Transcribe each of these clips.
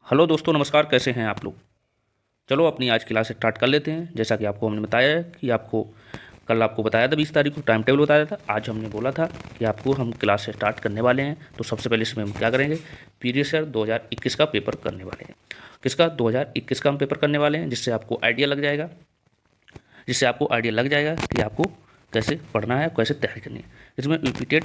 Hello दोस्तों, नमस्कार। कैसे हैं आप लोग? चलो अपनी आज क्लास स्टार्ट कर लेते हैं। जैसा कि आपको हमने बताया है कि कल आपको बताया था 20 तारीख को टाइम टेबल बताया था। आज हमने बोला था कि आपको हम क्लास स्टार्ट करने वाले हैं। तो सबसे पहले इसमें हम क्या करेंगे, प्रीवियस ईयर 2021 का पेपर करने वाले हैं। किसका? 2021 का हम पेपर करने वाले हैं, जिससे आपको आइडिया लग जाएगा कि आपको कैसे पढ़ना है, कैसे तैयारी करनी है। इसमें रिपीटेड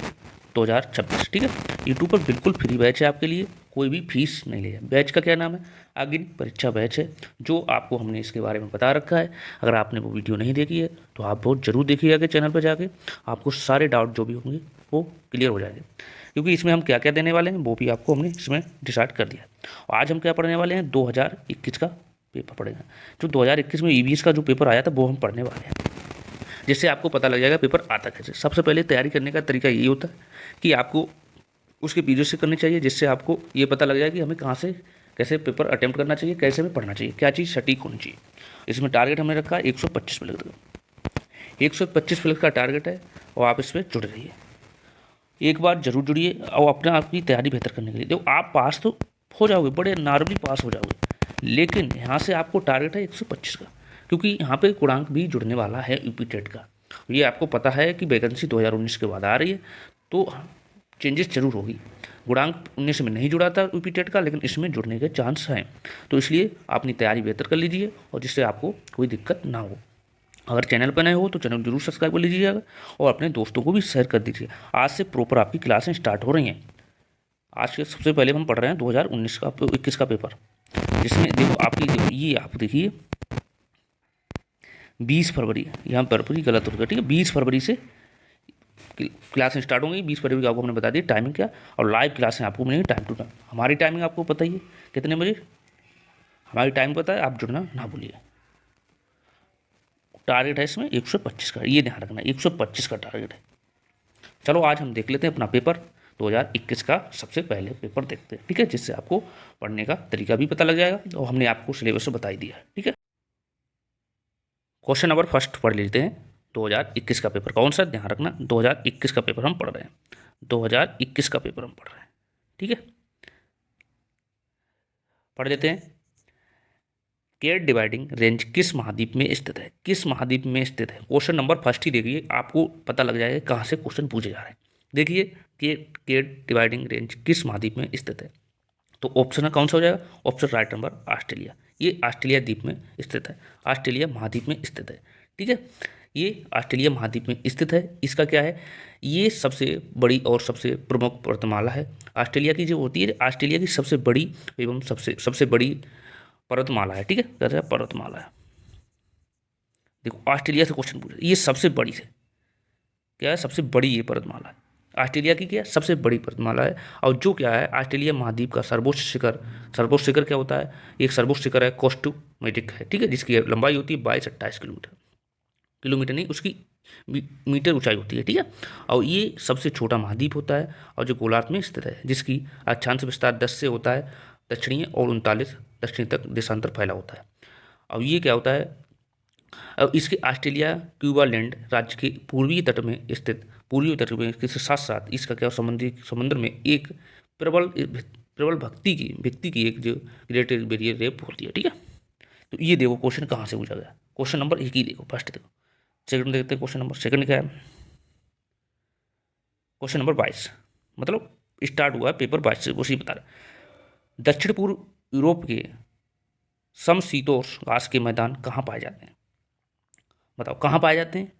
2026, ठीक है। यूट्यूब पर बिल्कुल फ्री बैच है आपके लिए, कोई भी फीस नहीं ले। बैच का क्या नाम है? अग्नि परीक्षा बैच है, जो आपको हमने इसके बारे में बता रखा है। अगर आपने वो वीडियो नहीं देखी है तो आप बहुत ज़रूर देखिएगा चैनल पर जाके, आपको सारे डाउट जो भी होंगे वो क्लियर हो जाएंगे। क्योंकि इसमें हम क्या क्या देने वाले हैं वो भी आपको हमने इसमें डिसाइड कर दिया है। और आज हम क्या पढ़ने वाले हैं, 2021 का पेपर पढ़ेगा। जो 2021 में ईवीएस का जो पेपर आया था वो हम पढ़ने वाले हैं, जिससे आपको पता लग जाएगा पेपर आता कैसे। सबसे पहले तैयारी करने का तरीका ये होता है कि आपको उसके पीरियड से करनी चाहिए, जिससे आपको ये पता लग जाए कि हमें कहाँ से कैसे पेपर अटेम्प्ट करना चाहिए, कैसे हमें पढ़ना चाहिए, क्या चीज़ सटीक होनी चाहिए। इसमें टारगेट हमने रखा है 125 प्लस का। 125 प्लस का टारगेट है और आप इसमें जुड़ रहिए। एक बार जरूर जुड़िए और अपने आप की तैयारी बेहतर करने के लिए। देखो, आप पास तो हो जाओगे, बड़े नॉर्मली पास हो जाओगे, लेकिन यहाँ से आपको टारगेट है 125 का, क्योंकि यहाँ पे गुणांक भी जुड़ने वाला है यूपी टेट का। ये आपको पता है कि वैकेंसी 2019 के बाद आ रही है, तो चेंजेस जरूर होगी। गुणांक 19 में नहीं जुड़ा था यूपी टेट का, लेकिन इसमें जुड़ने के चांस हैं। तो इसलिए अपनी तैयारी बेहतर कर लीजिए और जिससे आपको कोई दिक्कत ना हो। अगर चैनल पर नए हो तो चैनल जरूर सब्सक्राइब कर लीजिएगा और अपने दोस्तों को भी शेयर कर दीजिए। आज से प्रॉपर आपकी क्लासें स्टार्ट हो रही हैं। आज के सबसे पहले हम पढ़ रहे हैं 2019 का 21 का पेपर, जिसमें देखो ये आप देखिए 20 फरवरी, यहाँ फरवरी गलत हो गया, ठीक है। 20 फरवरी से क्लासें स्टार्ट होंगी। 20 फरवरी को आपको हमने बता दी टाइमिंग क्या, और लाइव क्लासें आपको मिलेंगी टाइम टू टाइम। हमारी टाइमिंग आपको पता ही है कितने बजे, हमारी टाइम पता है, आप जुड़ना ना भूलिए। टारगेट है इसमें 125 का, ये ध्यान रखना, 125 का टारगेट है। चलो आज हम देख लेते हैं अपना पेपर 2021 का। सबसे पहले पेपर देखते हैं, ठीक है, जिससे आपको पढ़ने का तरीका भी पता लग जाएगा और हमने आपको सिलेबस बता ही दिया है, ठीक है। क्वेश्चन नंबर फर्स्ट पढ़ लेते हैं। 2021 का पेपर कौन सा, ध्यान रखना, 2021 का पेपर हम पढ़ रहे हैं। 2021 का पेपर हम पढ़ रहे हैं, ठीक है। पढ़ लेते हैं। केयर डिवाइडिंग रेंज किस महाद्वीप में स्थित है? किस महाद्वीप में स्थित है? क्वेश्चन नंबर फर्स्ट ही देखिए, आपको पता लग जाएगा कहाँ से क्वेश्चन पूछे जा रहे हैं। देखिए कि केयर डिवाइडिंग रेंज किस महाद्वीप में स्थित है, तो ऑप्शन कौन सा हो जाएगा? Option right number Australia. ये ऑस्ट्रेलिया द्वीप में स्थित है, ऑस्ट्रेलिया महाद्वीप में स्थित है, ठीक है। ये ऑस्ट्रेलिया महाद्वीप में स्थित है। इसका क्या है, ये सबसे बड़ी और सबसे प्रमुख पर्वतमाला है। ऑस्ट्रेलिया की जो होती है, ऑस्ट्रेलिया की सबसे बड़ी एवं सबसे सबसे बड़ी पर्वतमाला है, ठीक है, कहते हैं पर्वतमाला है। देखो ऑस्ट्रेलिया से क्वेश्चन पूछे, ये सबसे बड़ी है, क्या है, सबसे बड़ी ये पर्वतमाला है। ऑस्ट्रेलिया की क्या है, सबसे बड़ी पर्वतमाला है। और जो क्या है, ऑस्ट्रेलिया महाद्वीप का सर्वोच्च शिखर क्या होता है? एक सर्वोच्च शिखर है कोस्टमेटिक है, ठीक है, जिसकी लंबाई होती है 22-28 किलोमीटर। किलोमीटर नहीं, उसकी मीटर ऊंचाई होती है, ठीक है। और ये सबसे छोटा महाद्वीप होता है और जो गोलार्ध में स्थित है, जिसकी अक्षांश विस्तार 10 से होता है दक्षिणीय और 39 दक्षिणी तक देशांतर फैला होता है। अब ये क्या होता है, अब इसके ऑस्ट्रेलिया क्यूबालैंड राज्य के पूर्वी तट में इसके साथ साथ इसका क्या समुद्र में एक प्रबल प्रबल व्यक्ति की एक जो ग्रेट बैरियर रेप होती है, ठीक है। तो ये देखो क्वेश्चन कहाँ से पूछा गया। क्वेश्चन नंबर एक ही देखो, फर्स्ट देखो। सेकंड देखते हैं, क्वेश्चन नंबर सेकंड क्या है, क्वेश्चन नंबर 22, मतलब स्टार्ट हुआ है पेपर 22 से, उसी बता रहा। दक्षिण पूर्व यूरोप के समशीतोष्ण घास के मैदान कहाँ पाए जाते हैं? बताओ कहाँ पाए जाते हैं?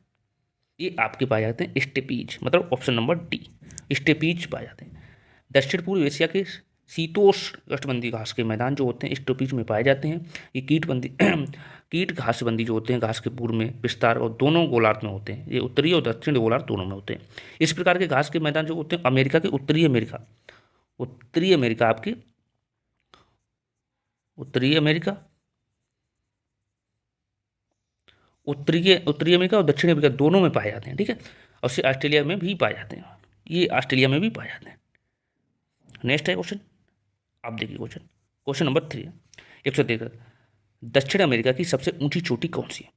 ये आपके पाए जाते हैं स्टेपीज, मतलब ऑप्शन नंबर डी, स्टेपीज पाए जाते हैं। दक्षिण पूर्व एशिया के शीतोष्ण कटिबंधीय घास के मैदान जो होते हैं स्टेपीज में पाए जाते हैं। ये कीट घासबंदी जो होते हैं घास के पूर्व में विस्तार और दोनों गोलार्ध में होते हैं। ये उत्तरी और दक्षिणी गोलार्ध दोनों में होते हैं। इस प्रकार के घास के मैदान जो होते हैं अमेरिका के उत्तरी अमेरिका आपके उत्तरी अमेरिका उत्तरी अमेरिका और दक्षिणी अमेरिका दोनों में पाए जाते हैं, ठीक है। और से ऑस्ट्रेलिया में भी पाए जाते हैं, ये ऑस्ट्रेलिया में भी पाए जाते हैं। नेक्स्ट है क्वेश्चन, आप देखिए क्वेश्चन नंबर 3, 113। दक्षिण अमेरिका की सबसे ऊंची चोटी कौन सी है?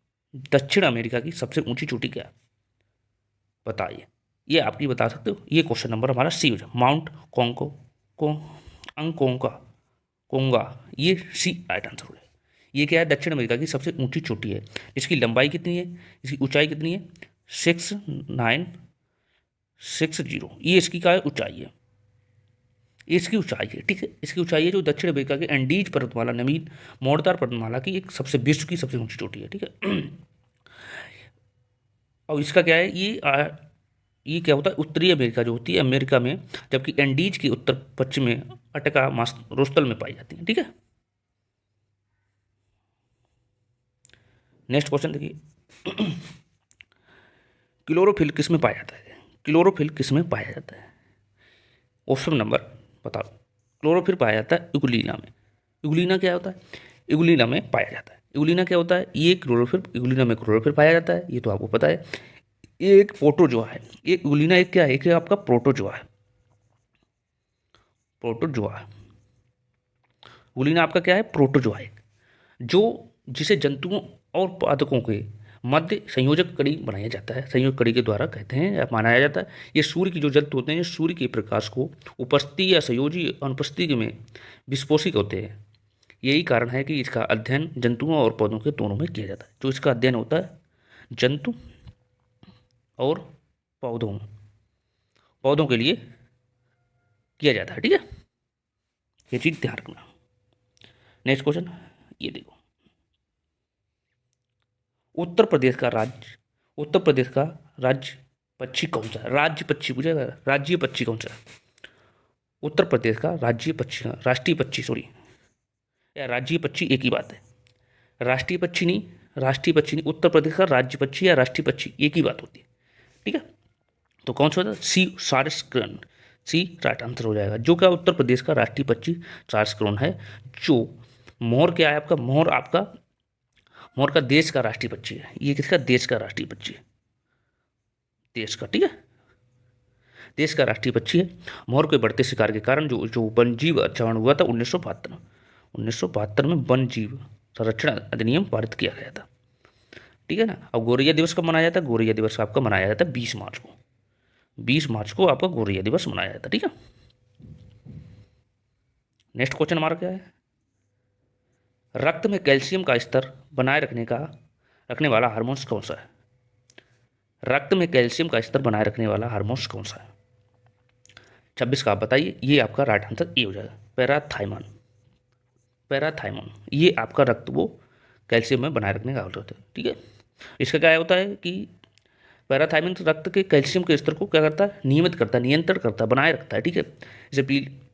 दक्षिण अमेरिका की सबसे ऊंची चोटी क्या है, बताइए। ये आपकी बता सकते हो। ये क्वेश्चन नंबर हमारा सी हो जाए, माउंट कोंको को अंकोंका, कोंगा, ये सी राइट आंसर हो जाएगा। ये क्या है, दक्षिण अमेरिका की सबसे ऊंची चोटी है। इसकी लंबाई कितनी है, इसकी ऊंचाई कितनी है, 6960, ये इसकी क्या है, ऊंचाई है, इसकी ऊंचाई है, ठीक है। इसकी ऊंचाई है जो दक्षिण अमेरिका के एंडीज पर्वतमाला, नवीन मोड़दार पर्वतमाला की एक सबसे विश्व की सबसे ऊंची चोटी है, ठीक है। और इसका क्या है, ये क्या होता है, उत्तरी अमेरिका जो होती है अमेरिका में, जबकि एंडीज के उत्तर पश्चिम में अटका रोस्तल में पाई जाती है, ठीक है। नेक्स्ट क्वेश्चन देखिए, क्लोरोफिल किस में पाया जाता है, क्लोरोफिल किस में पाया जाता है, ऑप्शन नंबर बताओ। क्लोरोफिल पाया जाता है इगुलिना में। इगुलिना क्या होता है, इगुलिना में पाया जाता है। इगुलिना क्या होता है, ये क्लोरोफिल, इगुलिना में क्लोरोफिल पाया जाता है, ये तो आपको पता है। ये एक प्रोटोजोआ है, ये इगुलिना एक क्या है, एक आपका प्रोटोजोआ है, प्रोटोजोआ। इगुलिना आपका क्या है, प्रोटोजोआ है, जो जिसे जंतुओं और पादपों के मध्य संयोजक कड़ी बनाया जाता है, संयोजक कड़ी के द्वारा कहते हैं या माना जाता है। ये सूर्य की जो जंतु होते हैं, ये सूर्य के प्रकाश को उपस्थिति या संयोजी अनुपस्थिति में विस्फोषित होते हैं। यही कारण है कि इसका अध्ययन जंतुओं और पौधों के दोनों में किया जाता है। जो इसका अध्ययन होता है जंतु और पौधों पौधों के लिए किया जाता है, ठीक है। ये चीज ध्यान रखना। नेक्स्ट क्वेश्चन ये देखो, उत्तर प्रदेश का राज्य, उत्तर प्रदेश का राज्य पक्षी कौन सा है, राज्य पक्षी पूछेगा, राज्य पक्षी कौन सा है, उत्तर प्रदेश का राज्य पक्षी, राष्ट्रीय पक्षी सॉरी, या राज्य पक्षी एक ही बात है, राष्ट्रीय पक्षी नहीं, राष्ट्रीय पक्षी नहीं, उत्तर प्रदेश का राज्य पक्षी या राष्ट्रीय पक्षी एक ही बात होती है, ठीक है। तो कौन सा होता है, सी सारस करण, सी राइट आंसर हो जाएगा। जो क्या उत्तर प्रदेश का राष्ट्रीय पक्षी सारस करण है। जो मोर क्या है आपका, मोर आपका, मोर का देश का राष्ट्रीय पक्षी है, ये किसका, देश का राष्ट्रीय पक्षी है, देश का, ठीक है, देश का राष्ट्रीय पक्षी है। मोर के बढ़ते शिकार के कारण जो जो वन जीव चरण हुआ था 1972 में वन जीव संरक्षण अधिनियम पारित किया गया था, ठीक है ना। अब गोरैया दिवस कब मनाया जाता है, गोरैया दिवस आपका मनाया जाता है 20 मार्च को, 20 मार्च को आपका गोरैया दिवस मनाया जाता है, ठीक है। नेक्स्ट क्वेश्चन हमारा क्या है, रक्त में कैल्शियम का स्तर बनाए रखने वाला हार्मोन्स कौन सा है, रक्त में कैल्शियम का स्तर बनाए रखने वाला हार्मोन्स कौन सा है, 26 का आप बताइए। ये आपका राइट आंसर ए हो जाएगा, पैराथाइमन, पैराथाइमन, ये आपका रक्त वो कैल्शियम में बनाए रखने का होता है, ठीक है। इसका क्या होता है कि पैराथाइमन रक्त के कैल्शियम के स्तर को क्या करता है, नियमित करता है, नियंत्रण करता है, बनाए रखता है, ठीक है। जैसे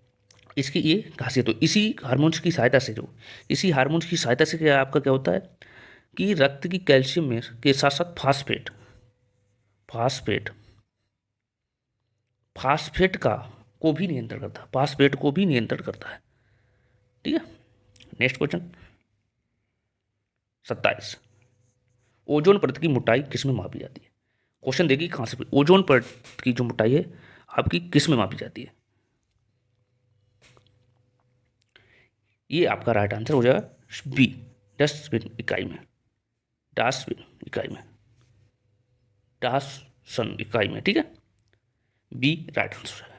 इसकी ये खासियत हो, इसी हार्मोन्स की सहायता से, जो इसी हार्मोन्स की सहायता से क्या आपका क्या होता है कि रक्त की कैल्शियम में के साथ साथ फास्फेट, फास्फेट, फास्फेट का को भी नियंत्रण करता है, फास्फेट को भी नियंत्रण करता है, ठीक है। नेक्स्ट क्वेश्चन 27, ओजोन परत की मोटाई किस में मापी जाती है, क्वेश्चन देखिए कहाँ से, ओजोन परत की जो मोटाई है आपकी किस में मापी जाती है, ये आपका राइट आंसर हो जाएगा बी, डस्टबिन इकाई में, डस्टबिन इकाई में, डासन इकाई में, ठीक है, बी राइट आंसर है।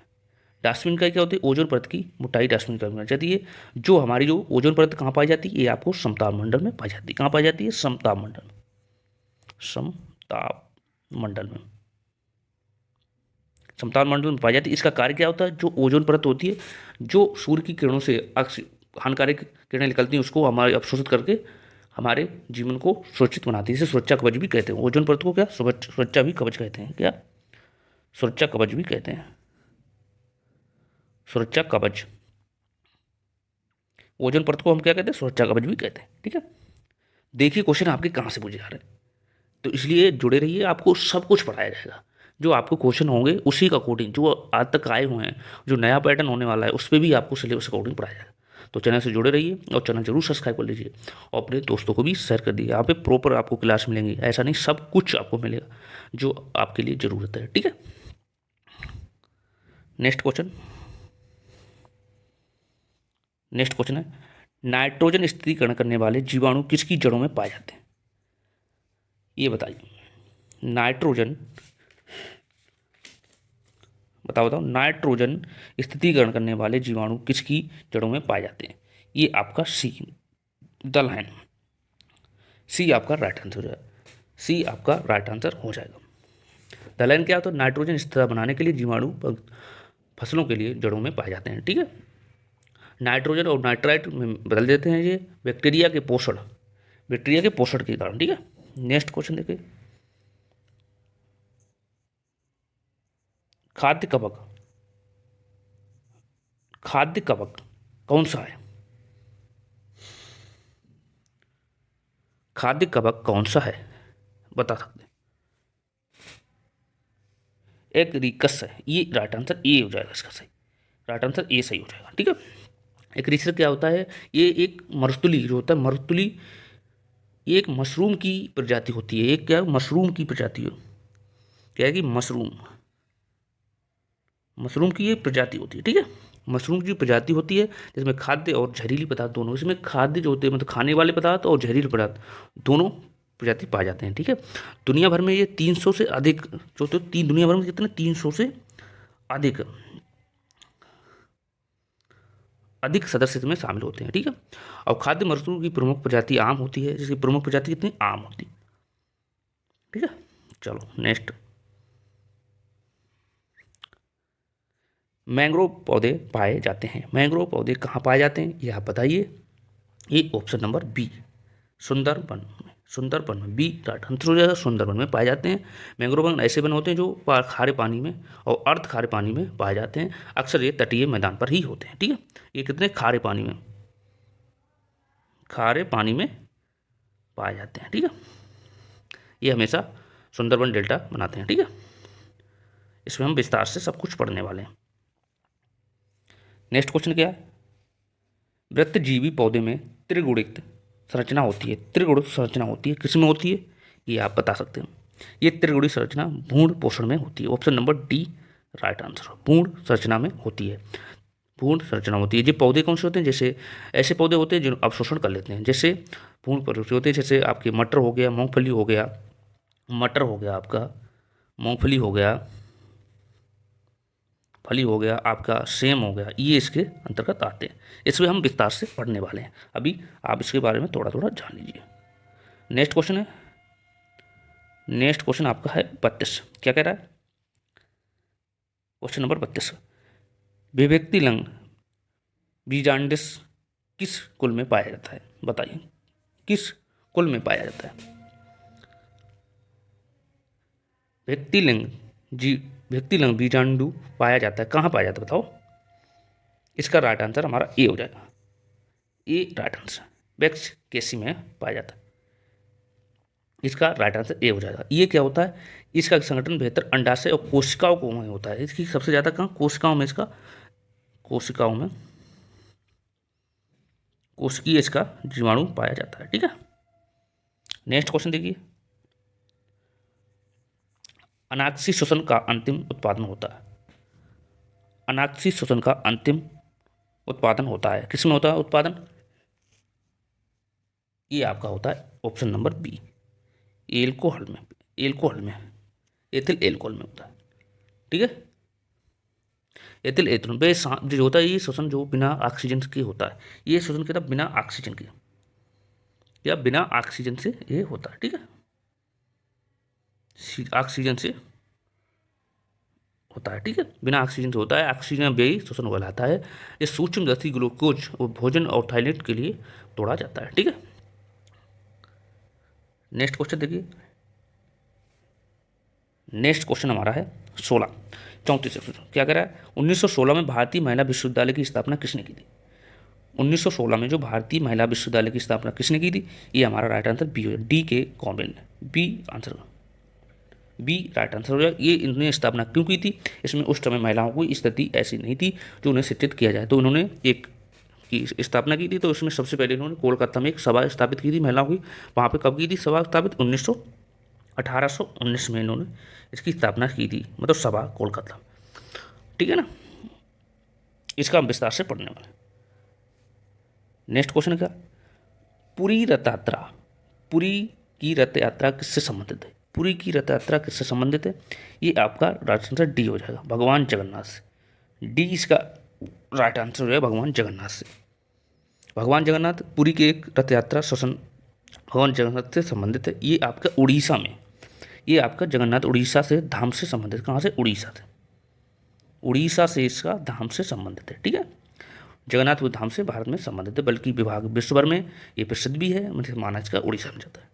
डस्टबिन इकाई क्या होती है, ओजोन परत की मोटाई डस्टबिन इकाई में जाती है। जो हमारी जो ओजोन परत कहाँ पाई जाती है, ये आपको समताप मंडल में पाई जाती है, कहाँ पाई जाती है, समताप मंडल में, समताप मंडल में, समताप मंडल में पाई जाती है। इसका कार्य क्या होता है, जो ओजोन परत होती है, जो सूर्य की किरणों से हानिकारक किरणें निकलती हैं उसको हमारे अवशोषित करके हमारे जीवन को सुरक्षित बनाती है, इसे सुरक्षा कवच भी कहते हैं। ओजोन परत को क्या सुरक्षा भी कवच कहते हैं, क्या सुरक्षा कवच भी कहते हैं, सुरक्षा कवच, ओजोन परत को हम क्या कहते हैं, सुरक्षा कवच भी कहते हैं, ठीक है। देखिए क्वेश्चन आपके कहाँ से पूछे जा रहे हैं, तो इसलिए जुड़े रहिए, आपको सब कुछ पढ़ाया जाएगा। जो आपको क्वेश्चन होंगे उसी का अकॉर्डिंग, जो आज तक आए हुए हैं, जो नया पैटर्न होने वाला है उस पर भी आपको सिलेबस अकॉर्डिंग पढ़ाया जाएगा। तो चैनल से जुड़े रहिए और चैनल जरूर सब्सक्राइब कर लीजिए और अपने दोस्तों को भी शेयर कर दीजिए। यहाँ पे प्रॉपर आपको क्लास मिलेंगी, ऐसा नहीं सब कुछ आपको मिलेगा जो आपके लिए ज़रूरत है, ठीक है। नेक्स्ट क्वेश्चन, नेक्स्ट क्वेश्चन है, नाइट्रोजन स्थिरीकरण करने वाले जीवाणु किसकी जड़ों में पाए जाते हैं, ये बताइए। नाइट्रोजन बताओ नाइट्रोजन स्थिरीकरण करने वाले जीवाणु किसकी जड़ों में पाए जाते हैं, ये आपका सी, द लायन। सी आपका राइट आंसर हो जाएगा। सी आपका राइट आंसर हो जाएगा। द लायन क्या होता है? नाइट्रोजन स्थिरता बनाने के लिए जीवाणु फसलों के लिए जड़ों में पाए जाते हैं। ठीक है, नाइट्रोजन और नाइट्राइट में बदल देते हैं ये बैक्टीरिया के पोषण, बैक्टीरिया के पोषण के कारण। ठीक है, नेक्स्ट क्वेश्चन देखिए, खाद्य कवक, खाद्य कवक कौन सा है? खाद्य कवक कौन सा है, बता सकते हैं? एक रिकस है, ये राइट आंसर ए हो जाएगा इसका सही, राइट आंसर ए सही हो जाएगा। ठीक है, एक रीसर क्या होता है? ये एक मरुस्थली जो होता है, मरुस्थली ये एक मशरूम की प्रजाति होती है। एक क्या मशरूम की प्रजाति हो, क्या है कि मशरूम, मशरूम की ये प्रजाति होती है। ठीक है, मशरूम की प्रजाति होती है जिसमें खाद्य और जहरीली पदार्थ दोनों, इसमें खाद्य जो होते हैं मतलब खाने वाले पदार्थ और जहरीले पदार्थ दोनों प्रजाति पाए जाते हैं। ठीक है, दुनिया भर में ये 300 से अधिक जो तो तीन, दुनिया भर में कितने 300 से अधिक अधिक सदस्य इसमें शामिल होते हैं। ठीक है, और खाद्य मशरूम की प्रमुख प्रजाति आम होती है, जिसकी प्रमुख प्रजाति कितनी आम होती है। ठीक है, चलो नेक्स्ट, मैंग्रोव पौधे पाए जाते हैं। मैंग्रोव पौधे कहाँ पाए जाते हैं ये आप बताइए। ये ऑप्शन नंबर बी, सुंदरबन में, सुंदरबन में, बी राइट आंसर हो जाएगा। सुंदरबन में पाए जाते हैं। मैंग्रोव वन ऐसे वन होते हैं जो खारे पानी में और अर्ध खारे पानी में पाए जाते हैं। अक्सर ये तटीय मैदान पर ही होते हैं। ठीक है, ये कितने खारे पानी में, खारे पानी में पाए जाते हैं। ठीक है, ये हमेशा सुंदरबन डेल्टा बनाते हैं। ठीक है, इसमें हम विस्तार से सब कुछ पढ़ने वाले हैं। नेक्स्ट क्वेश्चन क्या है? वृत्तजीवी पौधे में त्रिगुणित संरचना होती है। त्रिगुणित संरचना होती है, किसमें होती है ये आप बता सकते हैं। ये त्रिगुणित संरचना भ्रूण पोषण में होती है। Option number D right answer, भ्रूण संरचना में होती है। भ्रूण संरचना होती है। ये पौधे कौन से होते हैं? जैसे ऐसे पौधे होते हैं जो अवशोषण कर लेते हैं, जैसे भ्रूण पौधे होते हैं, जैसे आपके मटर हो गया, मूंगफली हो गया, मटर हो गया आपका, मूंगफली हो गया, फली हो गया आपका, सेम हो गया, ये इसके अंतर्गत आते हैं। इसमें हम विस्तार से पढ़ने वाले हैं। अभी आप इसके बारे में थोड़ा थोड़ा जान लीजिए। नेक्स्ट क्वेश्चन है, नेक्स्ट क्वेश्चन आपका है 32। क्या कह रहा है? क्वेश्चन नंबर 32, विभक्ति लिंग बीजांडिस किस कुल में पाया जाता है? बताइए, किस कुल में पाया जाता है? व्यक्ति लिंग जी, व्यक्ति लिंग बीजांडु पाया जाता है, कहाँ पाया जाता है बताओ? इसका राइट आंसर हमारा ए हो जाएगा। ए राइट आंसर, वैक्स केसी में पाया जाता है। इसका राइट आंसर ए हो जाएगा। ये क्या होता है? इसका संगठन बेहतर अंडाशय और कोशिकाओं को में होता है। इसकी सबसे ज़्यादा कहाँ? कोशिकाओं में, इसका कोशिकाओं में, कोशिकीय इसका जीवाणु पाया जाता है। ठीक है, नेक्स्ट क्वेश्चन देखिए, अनाक्षी श्वसन का अंतिम उत्पादन होता है। अनाक्षी श्वसन का अंतिम उत्पादन होता है, किसमें होता है उत्पादन? ये आपका होता है ऑप्शन नंबर बी, एल्कोहल में, एल्कोहल में, एथिल एल्कोहल में होता है। ठीक है, एथिल एथेनॉल जो होता है, ये श्वसन जो बिना ऑक्सीजन के होता है, ये श्वसन क्या था? बिना ऑक्सीजन के, या बिना ऑक्सीजन से ये होता है। ठीक है, ऑक्सीजन से होता है। ठीक है, बिना ऑक्सीजन से होता है। ऑक्सीजन व्ययी श्वसन कहलाता है। ये सूक्ष्मदर्शी ग्लूकोज और भोजन और थायलेट के लिए तोड़ा जाता है। ठीक है, नेक्स्ट क्वेश्चन देखिए, नेक्स्ट क्वेश्चन हमारा है 16, 34। क्या कह रहा है? 1916 में भारतीय महिला विश्वविद्यालय की स्थापना किसने की थी? 1916 में जो भारतीय महिला विश्वविद्यालय की स्थापना किसने की थी? ये हमारा राइट आंसर बी हो, डी के convent, B answer, B right answer हो जाए। ये इन्होंने स्थापना क्यों की थी? इसमें उस समय महिलाओं की स्थिति ऐसी नहीं थी जो उन्हें शिक्षित किया जाए, तो उन्होंने एक की स्थापना की थी। तो उसमें सबसे पहले इन्होंने कोलकाता में एक सभा स्थापित की थी महिलाओं की। वहाँ पे कब की थी सभा स्थापित? 1819 में इन्होंने इसकी स्थापना की थी, मतलब सभा कोलकाता। ठीक है ना, इसका हम विस्तार से पढ़ने वाले। नेक्स्ट क्वेश्चन क्या? पुरी रथ यात्रा, पुरी की रथ यात्रा किससे संबंधित है? पुरी की रथ यात्रा किससे संबंधित है? ये आपका राइट आंसर डी हो जाएगा, भगवान जगन्नाथ से। डी इसका राइट आंसर हो जाएगा, भगवान जगन्नाथ से। भगवान जगन्नाथ पुरी की एक रथ यात्रा श्वसन भगवान जगन्नाथ से संबंधित है। ये आपका उड़ीसा में, ये आपका जगन्नाथ उड़ीसा से धाम से संबंधित, कहाँ से? उड़ीसा से, उड़ीसा से इसका धाम से संबंधित है। ठीक है, जगन्नाथ धाम से भारत में संबंधित है, बल्कि विभाग विश्व भर में ये प्रसिद्ध भी है, मतलब माना इसका उड़ीसा में जाता है।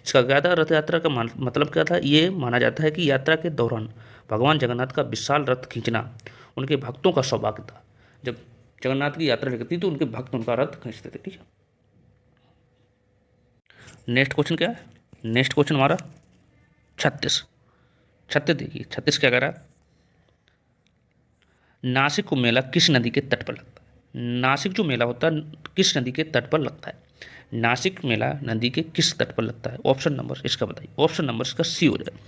इसका क्या था? रथ यात्रा का मतलब क्या था? ये माना जाता है कि यात्रा के दौरान भगवान जगन्नाथ का विशाल रथ खींचना उनके भक्तों का सौभाग्य था। जब जगन्नाथ की यात्रा निकलती तो उनके भक्त उनका रथ खींचते थे। ठीक है, नेक्स्ट क्वेश्चन क्या है? नेक्स्ट क्वेश्चन हमारा 36। 36 देखिए, 36 क्या कह रहा है? नासिक को मेला किस नदी के तट पर लगता है? नासिक जो मेला होता है किस नदी के तट पर लगता है? नासिक मेला नदी के किस तट पर लगता है? ऑप्शन नंबर इसका बताइए। ऑप्शन नंबर इसका सी हो जाए।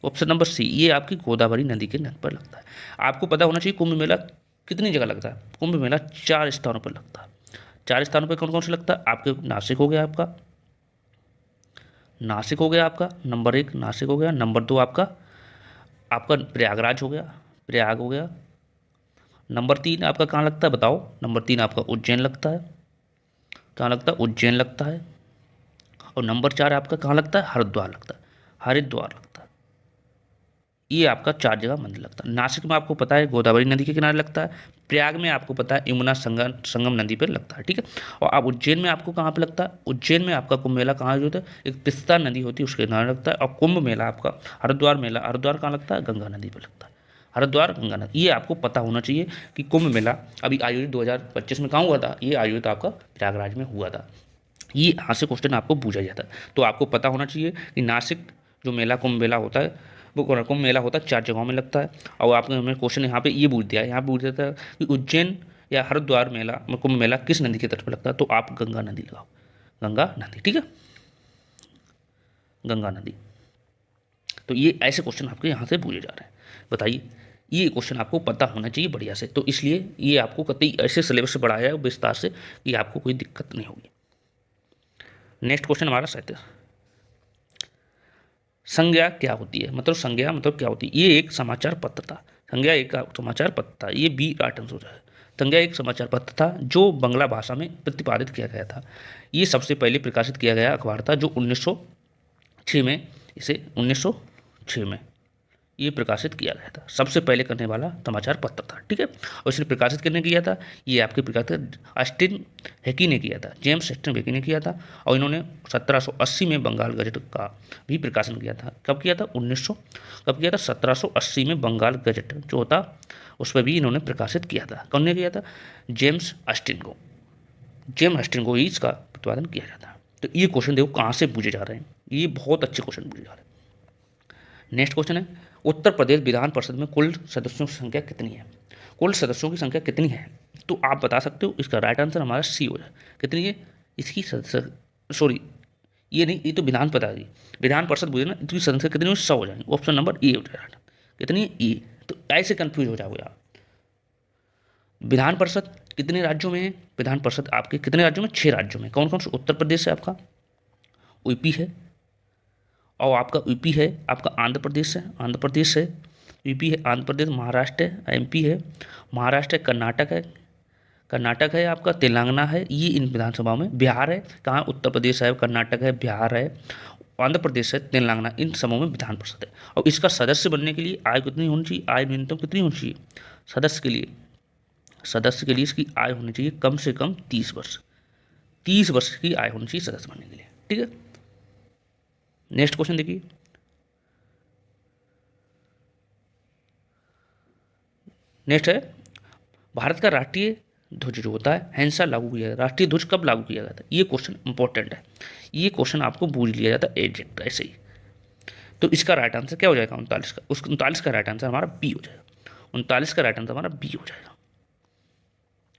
ऑप्शन नंबर सी, ये आपकी गोदावरी नदी के तट पर लगता है। आपको पता होना चाहिए कुंभ मेला कितनी जगह लगता है? कुंभ मेला 4 स्थानों पर लगता है। 4 स्थानों पर कौन कौन से लगता है? आपके नासिक हो गया, आपका नासिक हो गया, आपका नंबर 1 नासिक हो गया, नंबर 2 आपका आपका प्रयागराज हो गया, प्रयाग हो गया, नंबर 3 आपका कहाँ लगता है बताओ? नंबर 3 आपका उज्जैन लगता है। कहाँ लगता है? उज्जैन लगता है। और नंबर 4 आपका कहाँ लगता है? हरिद्वार लगता है, हरिद्वार लगता है। ये आपका 4 जगह मंदिर लगता है। नासिक में आपको पता है गोदावरी नदी के किनारे लगता है, प्रयाग में आपको पता है यमुना संगम नदी पर लगता है। ठीक है, और आप उज्जैन में आपको कहाँ पे लगता है? उज्जैन में आपका कुंभ मेला कहाँ होता है? एक तिस्ता नदी होती है उसके किनारे लगता है। और कुंभ मेला आपका हरिद्वार मेला, हरिद्वार कहाँ लगता है? गंगा नदी पर लगता है, हरिद्वार गंगा नदी। ये आपको पता होना चाहिए कि कुंभ मेला अभी आयोजित 2025 में कहाँ हुआ था? ये आयोजित आपका प्रयागराज में हुआ था। ये यहाँ से क्वेश्चन आपको पूछा जाता है, तो आपको पता होना चाहिए कि नासिक जो मेला कुंभ मेला होता है वो कुंभ मेला होता है 4 जगहों में लगता है। और आपने हमें क्वेश्चन यहाँ पे ये पूछ दिया है, यहाँ पूछ दिया था कि उज्जैन या हरिद्वार मेला कुंभ मेला किस नदी के तट पर लगता है? तो आप गंगा नदी लगाओ, गंगा नदी। ठीक है, गंगा नदी। तो ये ऐसे क्वेश्चन आपके यहाँ से पूछे जा रहे हैं। बताइए, ये क्वेश्चन आपको पता होना चाहिए बढ़िया से, तो इसलिए ये आपको कतई ऐसे सिलेबस से पढ़ाया है विस्तार से कि आपको कोई दिक्कत नहीं होगी। नेक्स्ट क्वेश्चन हमारा 37। संज्ञा क्या होती है? मतलब संज्ञा मतलब क्या होती है? ये एक समाचार पत्र था। संज्ञा एक समाचार पत्र था, ये बी राइट आंसर है। संज्ञा एक समाचार पत्र था जो बांग्ला भाषा में प्रतिपादित किया गया था। ये सबसे पहले प्रकाशित किया गया अखबार था जो 1906 में, इसे 1906 में ये प्रकाशित किया गया था। सबसे पहले करने वाला समाचार पत्र था। ठीक है, और इसने प्रकाशित करने किया था, ये आपके प्रकाशित ऑस्टिन हेकी ने किया था, जेम्स ऑस्टिन हेकी ने किया था। और इन्होंने 1780 में बंगाल गजट का भी प्रकाशन किया था। कब किया था? 1900 कब किया था? 1780 में बंगाल गजट जो होता उस पर भी इन्होंने प्रकाशित किया था। कौन ने किया था? जेम्स ऑस्टिन को, जेम्स ऑस्टिन को ही इसका प्रतिपादन किया जाता है। तो ये क्वेश्चन देखो कहाँ से पूछे जा रहे हैं, ये बहुत अच्छे क्वेश्चन पूछे जा रहे हैं। नेक्स्ट क्वेश्चन है, उत्तर प्रदेश विधान परिषद में कुल सदस्यों की संख्या कितनी है? कुल सदस्यों की संख्या कितनी है? तो आप बता सकते हो। इसका राइट आंसर हमारा सी हो जाए। कितनी है इसकी सॉरी, ये नहीं, ये तो विधान पता है, विधान परिषद बोले ना, इसकी संख्या कितनी हो? 100 हो जाएंगे। ऑप्शन नंबर ए हो जाएगा। कितनी है? ए। तो ऐसे कंफ्यूज हो जाओगे आप। विधान परिषद कितने राज्यों में है? विधान परिषद आपके कितने राज्यों में? 6 राज्यों में। कौन कौन से? उत्तर प्रदेश है आपका, यूपी है, और आपका यूपी है, आपका आंध्र प्रदेश है, आंध्र प्रदेश है, यूपी है, आंध्र प्रदेश, महाराष्ट्र है, एमपी है, महाराष्ट्र है, कर्नाटक है, कर्नाटक है, आपका तेलंगाना है, ये इन विधानसभाओं में। बिहार है, कहाँ? उत्तर प्रदेश है, कर्नाटक है, बिहार है, आंध्र प्रदेश है, तेलंगाना, इन समूह में विधान परिषद है। और इसका सदस्य बनने के लिए आयु कितनी होनी चाहिए? आयु न्यूनतम कितनी होनी चाहिए सदस्य के लिए? सदस्य के लिए इसकी आयु होनी चाहिए कम से कम 30 वर्ष। 30 वर्ष की आयु होनी चाहिए सदस्य बनने के लिए। ठीक है, नेक्स्ट क्वेश्चन देखिए, नेक्स्ट है, भारत का राष्ट्रीय ध्वज जो होता है हिंसा लागू किया गया, राष्ट्रीय ध्वज कब लागू किया गया था? ये क्वेश्चन इंपॉर्टेंट है, ये क्वेश्चन आपको पूछ लिया जाता है एग्जैक्ट ऐसे ही। तो इसका राइट आंसर क्या हो जाएगा? 39 का। उस 39 का राइट आंसर हमारा बी हो जाएगा। 39 का राइट आंसर हमारा बी हो जाएगा।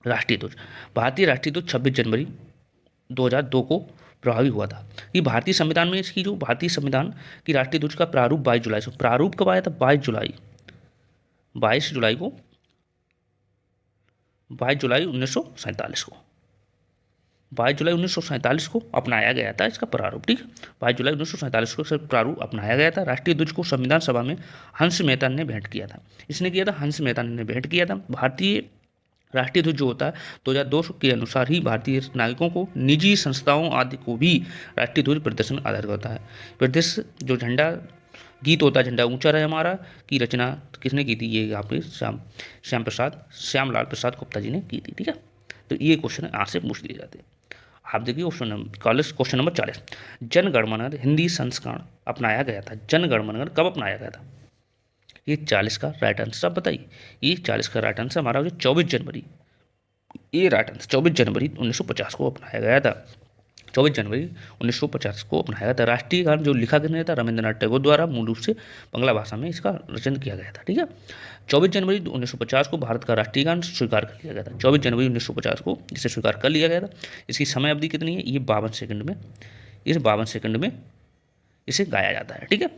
राष्ट्रीय ध्वज, भारतीय राष्ट्रीय ध्वज 26 जनवरी 2002 को प्रभावी हुआ था। ये भारतीय संविधान में इसकी जो भारतीय संविधान की राष्ट्रीय ध्वज का प्रारूप 22 जुलाई से, प्रारूप कब आया था? 22 जुलाई, 22 जुलाई को, 22 जुलाई 1947 को, 22 जुलाई 1947 को अपनाया गया था इसका प्रारूप। ठीक है, 22 जुलाई 1947 को प्रारूप अपनाया गया था। राष्ट्रीय ध्वज को संविधान सभा में हंस मेहता ने भेंट किया था। इसने किया था, हंस मेहता ने भेंट किया था। भारतीय राष्ट्रीय ध्वज जो होता है 2002 के अनुसार ही भारतीय नागरिकों को, निजी संस्थाओं आदि को भी राष्ट्रीय ध्वज प्रदर्शन आधारित होता है। प्रदेश जो झंडा गीत होता है, झंडा ऊंचा रहे हमारा, की रचना किसने की थी? ये आपके श्यामलाल प्रसाद गुप्ता जी ने की थी। ठीक है, तो ये क्वेश्चन यहाँ से पूछ दिए जाते हैं। आप देखिए क्वेश्चन नंबर 40, जनगणमन हिंदी संस्करण अपनाया गया था। जनगणमन कब अपनाया गया था? ये 40 का राइट आंसर आप बताइए। ये 40 का राइट आंसर हमारा हो जाए 24 जनवरी। ये राइट आंसर 24 जनवरी 1950 को अपनाया गया था। 24 जनवरी 1950 को अपनाया गया था। राष्ट्रीय गान जो लिखा गया था रविंद्रनाथ टैगोर द्वारा, मूल रूप से बांग्ला भाषा में इसका रचना किया गया था। ठीक है, 24 जनवरी 1950 को भारत का राष्ट्रीय गान स्वीकार कर लिया गया था। 24 जनवरी 1950 को इसे स्वीकार कर लिया गया था। इसकी समय अवधि कितनी है? ये 52 सेकंड में, इस 52 सेकंड में इसे गाया जाता है। ठीक है,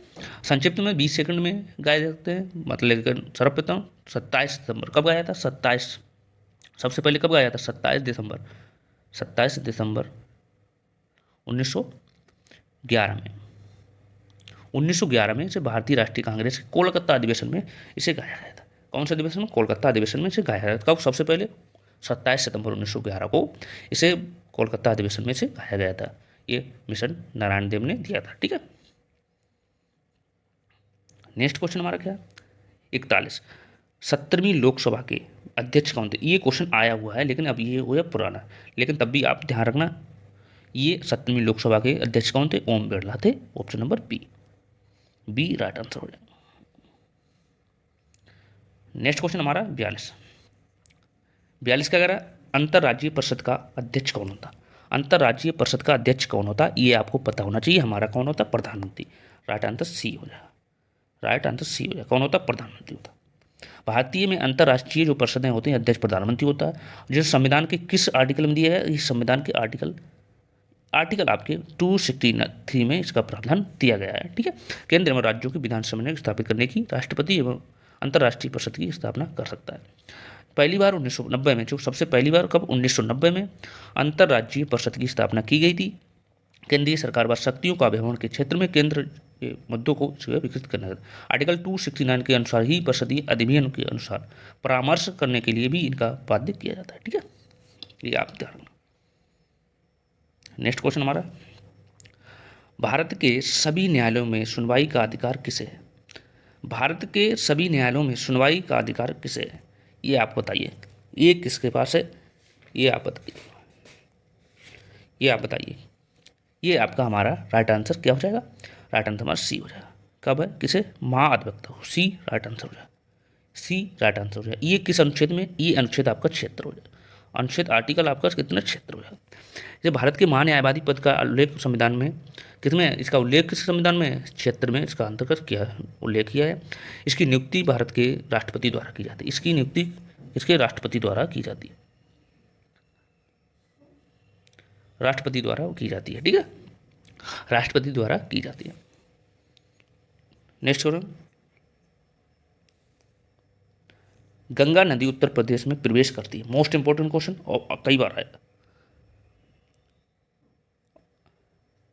संक्षिप्त में 20 सेकंड में गाए जाते हैं। मतलब लेकिन सर्वप्रथम 27 सितंबर कब गाया था? 27 सबसे पहले कब गाया था? 27 दिसंबर 1911 में। 1911 में इसे भारतीय राष्ट्रीय कांग्रेस के कोलकाता अधिवेशन में इसे गाया गया था। कौन सा अधिवेशन में? कोलकाता अधिवेशन में इसे गाया गया था। कब? सबसे पहले 27 सितंबर 1911 को इसे कोलकाता अधिवेशन में इसे गाया गया था। ये मिशन नारायण देव ने दिया था। ठीक है, नेक्स्ट क्वेश्चन हमारा क्या है? 41, 17वीं लोकसभा के अध्यक्ष कौन थे? ये क्वेश्चन आया हुआ है लेकिन अब ये हो गया पुराना, लेकिन तब भी आप ध्यान रखना, ये 17वीं लोकसभा के अध्यक्ष कौन थे? ओम बिरला थे। Option number B right answer हो जाएगा। नेक्स्ट क्वेश्चन हमारा 42 क्या कह रहा है? अंतर्राज्यीय परिषद का अध्यक्ष कौन होता? अंतर्राज्यीय परिषद का अध्यक्ष कौन होता? ये आपको पता होना चाहिए। हमारा कौन होता? प्रधानमंत्री। राइट आंसर सी हो जाएगा। राइट आंसर सी हो जाएगा। कौन होता? प्रधानमंत्री होता। भारतीय में अंतर्राष्ट्रीय जो परिषदें होती हैं, अध्यक्ष प्रधानमंत्री होता है। जो संविधान के किस आर्टिकल में दिया है? इस संविधान के आर्टिकल आपके 263 में इसका प्रावधान दिया गया है। ठीक है, केंद्र एवं राज्यों की विधानसभा ने स्थापित करने की राष्ट्रपति एवं अंतर्राष्ट्रीय परिषद की स्थापना कर सकता है। पहली बार 1990 में, जो सबसे पहली बार कब? 1990 में अंतर्राज्यीय परिषद की स्थापना की गई थी। केंद्रीय सरकार व शक्तियों का व्यवहार के क्षेत्र में केंद्र के मुद्दों को विकसित करना है। आर्टिकल 269 के अनुसार ही परिषदीय अधिनियम के अनुसार परामर्श करने के लिए भी इनका बाध्य किया जाता है। ठीक है, ये आप ध्यान रखना। नेक्स्ट क्वेश्चन हमारा, भारत के सभी न्यायालयों में सुनवाई का अधिकार किसे है? भारत के सभी न्यायालयों में सुनवाई का अधिकार किसे है? ये आप बताइए। ये किसके पास है? ये आप बताइए। ये आपका हमारा राइट आंसर क्या हो जाएगा? राइट आंसर हमारा सी हो जाएगा। कब है? किसे? महाधिवक्ता हो। सी राइट आंसर हो जाएगा। सी राइट आंसर हो जाएगा। ये किस अनुच्छेद में? ये अनुच्छेद आपका क्षेत्र हो जाएगा। अनुच्छेद आर्टिकल आपका कितना? क्षेत्र हो जाएगा। जैसे भारत के महान्यायवादी पद का उल्लेख संविधान में किसमें? इसका उल्लेख किस संविधान में? क्षेत्र में इसका अंतर्गत किया है, उल्लेख किया है। इसकी नियुक्ति भारत के राष्ट्रपति द्वारा की जाती है। इसकी नियुक्ति इसके राष्ट्रपति द्वारा की जाती है। राष्ट्रपति द्वारा की जाती है। ठीक है, राष्ट्रपति द्वारा की जाती है। नेक्स्ट क्वेश्चन, गंगा नदी उत्तर प्रदेश में प्रवेश करती है। मोस्ट इंपोर्टेंट क्वेश्चन और कई बार आया।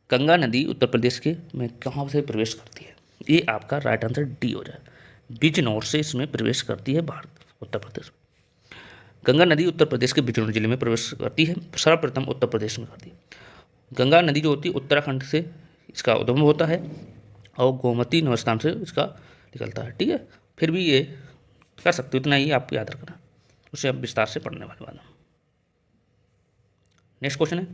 गंगा नदी उत्तर प्रदेश के में कहाँ से प्रवेश करती है? ये आपका राइट आंसर डी हो जाएगा। बिजनौर से इसमें प्रवेश करती है भारत उत्तर प्रदेश। गंगा नदी उत्तर प्रदेश के बिजनौर जिले में प्रवेश करती है। सर्वप्रथम उत्तर प्रदेश में करती है। गंगा नदी जो होती है उत्तराखंड से इसका उद्गम होता है और गोमती नवस्थान से इसका निकलता है। ठीक है, फिर भी ये कर सकते हो, इतना ही आपको याद रखना, उसे अब विस्तार से पढ़ने वाले बाद। नेक्स्ट क्वेश्चन है,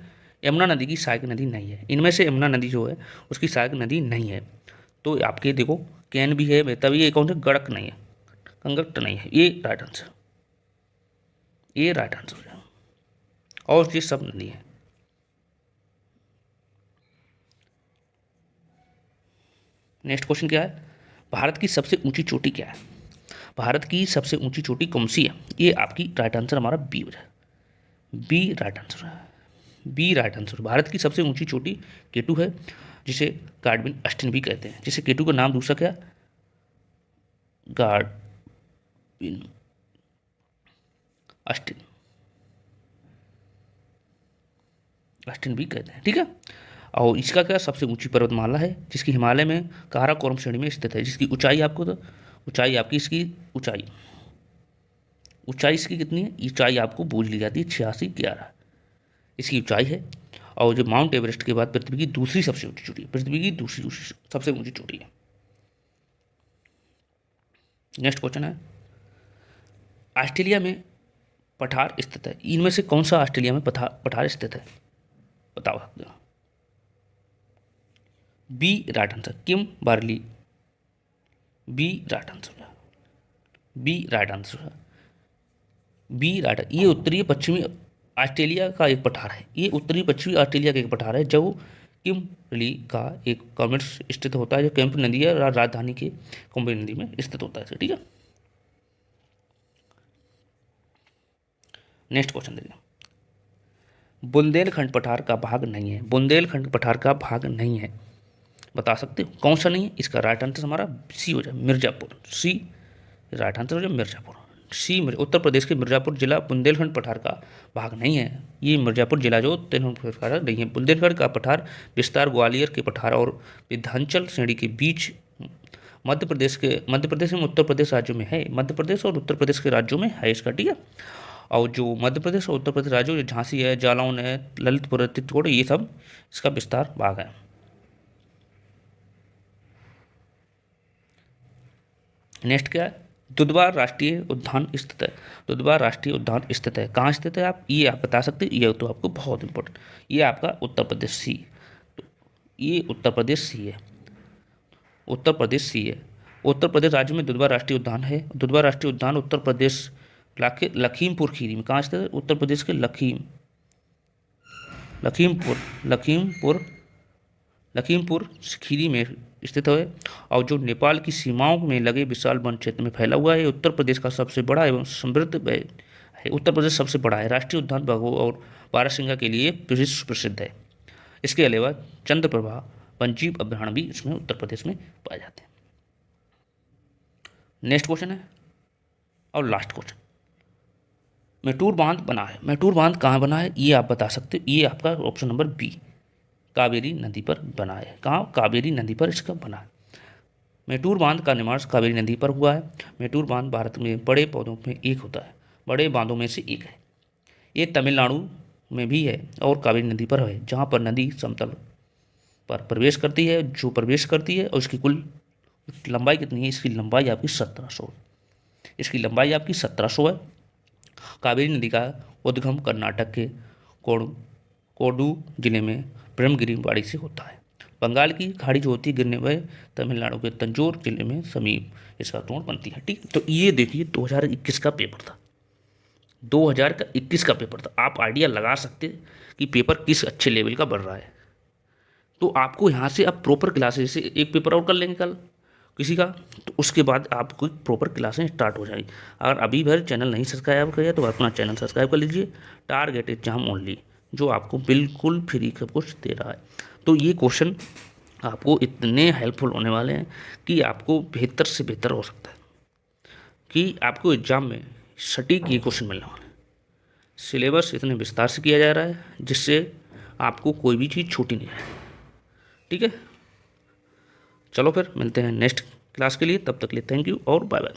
यमुना नदी की सहायक नदी नहीं है। इनमें से यमुना नदी जो है उसकी सहायक नदी नहीं है। तो आपके देखो कैन भी है, तभी ये कौन सा? गड़क नहीं है, कंगट नहीं है। ये राइट आंसर, ये राइट आंसर हो जाएगा। और ये सब नदी है। नेक्स्ट क्वेश्चन क्या है? भारत की सबसे ऊंची चोटी क्या है? भारत की सबसे ऊंची चोटी कौन सी है? ये आपकी राइट आंसर हमारा बी हो जाए। बी राइट आंसर है। B right answer. भारत की सबसे ऊंची चोटी केटू है, जिसे गार्डविन अस्टिन भी कहते हैं। जिसे केटू का नाम दूसरा क्या? गार्डविन अस्टिन भी कहते हैं। ठीक है, और इसका क्या? सबसे ऊंची पर्वतमाला है, जिसकी हिमालय में काराकोरम श्रेणी में स्थित है। जिसकी ऊंचाई आपको तो ऊंचाई आपकी इसकी ऊंचाई ऊंचाई इसकी कितनी है, ऊंचाई आपको बूझ ली जाती है 8611 इसकी ऊंचाई है। और जो माउंट एवरेस्ट के बाद पृथ्वी की दूसरी सबसे ऊंची चोटी है, पृथ्वी की दूसरी सबसे ऊंची चोटी है। नेक्स्ट क्वेश्चन है, ऑस्ट्रेलिया में पठार स्थित है, इनमें से कौन सा ऑस्ट्रेलिया में पठार स्थित है, बताओ सकते हो। बी राइट आंसर किम बार्ली, B right answer, B right answer, B right. ये उत्तरी पश्चिमी ऑस्ट्रेलिया का एक पठार है, ये उत्तरी पश्चिमी ऑस्ट्रेलिया का एक पठार है जो किम्बरली का एक कॉमेट स्थित होता है, जो कैंप नदी है राजधानी के कुंभ नदी में स्थित होता है। ठीक है, नेक्स्ट क्वेश्चन देखिए, बुंदेलखंड पठार का भाग नहीं है, बुंदेलखंड पठार का भाग नहीं है, बता सकते हो कौन सा नहीं है। इसका राइट आंसर हमारा सी हो जाए मिर्जापुर, सी राइट आंसर हो जाए मिर्जापुर, सी उत्तर प्रदेश के मिर्जापुर जिला बुंदेलखंड पठार का भाग नहीं है। ये मिर्जापुर जिला जो पठार नहीं है। बुंदेलखंड का पठार विस्तार ग्वालियर के पठार और विंध्याचल श्रेणी के बीच मध्य प्रदेश में उत्तर प्रदेश राज्यों में है, मध्य प्रदेश और उत्तर प्रदेश के राज्यों में है इसका। ठीक है, और जो मध्य प्रदेश और उत्तर प्रदेश राज्यों, जो झांसी है, जालौन है, ललितपुर है, चित्रकूट, ये सब इसका विस्तार भाग है। नेक्स्ट क्या है, दुधवा राष्ट्रीय उद्यान स्थित है, दुधवा राष्ट्रीय उद्यान स्थित है, कहाँ स्थित है आप, ये आप बता सकते हैं। ये तो आपको बहुत इंपॉर्टेंट, ये आपका उत्तर प्रदेश सी, तो ये उत्तर प्रदेश सी है, उत्तर प्रदेश सी है। उत्तर प्रदेश राज्य में दुधवा राष्ट्रीय उद्यान है। दुधवा राष्ट्रीय उद्यान उत्तर प्रदेश लखीमपुर खीरी में, कहाँ स्थित है, उत्तर प्रदेश के लखीमपुर खीरी में स्थित है, और जो नेपाल की सीमाओं में लगे विशाल वन क्षेत्र में फैला हुआ है। उत्तर प्रदेश का सबसे बड़ा एवं समृद्ध है, उत्तर प्रदेश सबसे बड़ा है। राष्ट्रीय उद्यान बाघों और बारहसिंगा के लिए विश्व प्रसिद्ध है। इसके अलावा चंद्रप्रभा वन्यजीव अभयारण्य भी इसमें उत्तर प्रदेश में पाए जाते हैं। नेक्स्ट क्वेश्चन है और लास्ट क्वेश्चन, मैटूर बांध बना है, मैटूर बांध कहाँ बना है, ये आप बता सकते हो। ये आपका ऑप्शन नंबर बी, कावेरी नदी पर बना है। कहाँ, कावेरी नदी पर इसका बना है। मैटूर बांध का निर्माण कावेरी नदी पर हुआ है। मैटूर बांध भारत में बड़े पौधों में एक होता है, बड़े बांधों में से एक है। ये तमिलनाडु में भी है और कावेरी नदी पर है, जहाँ पर नदी समतल पर प्रवेश करती है, जो प्रवेश करती है। और इसकी कुल लंबाई कितनी है, इसकी लंबाई आपकी 1700, इसकी लंबाई आपकी 1700 है। कावेरी नदी का उद्गम कर्नाटक के कोडू जिले में ब्रह्मगिरी से होता है। बंगाल की खाड़ी जो होती है गिरने में तमिलनाडु के तंजौर जिले में समीप इसका तोड़ बनती है। ठीक, तो ये देखिए 2021 का पेपर था, 2021 का पेपर था। आप आइडिया लगा सकते कि पेपर किस अच्छे लेवल का बढ़ रहा है। तो आपको यहाँ से अब प्रॉपर क्लासेस से एक पेपर आउट कर लेंगे कल किसी का, तो उसके बाद आपको प्रॉपर क्लासें स्टार्ट हो जाएगी। अगर अभी भर चैनल नहीं सब्सक्राइब किया तो अपना चैनल सब्सक्राइब कर लीजिए। टारगेट एग्जाम ओनली, जो आपको बिल्कुल फ्री सब कुछ दे रहा है। तो ये क्वेश्चन आपको इतने हेल्पफुल होने वाले हैं कि आपको बेहतर से बेहतर हो सकता है कि आपको एग्जाम में सटीक ये क्वेश्चन मिलने वाले हैं। सिलेबस इतने विस्तार से किया जा रहा है जिससे आपको कोई भी चीज़ छूटी नहीं है। ठीक है, चलो फिर मिलते हैं नेक्स्ट क्लास के लिए, तब तक के लिए थैंक यू और बाय बाय।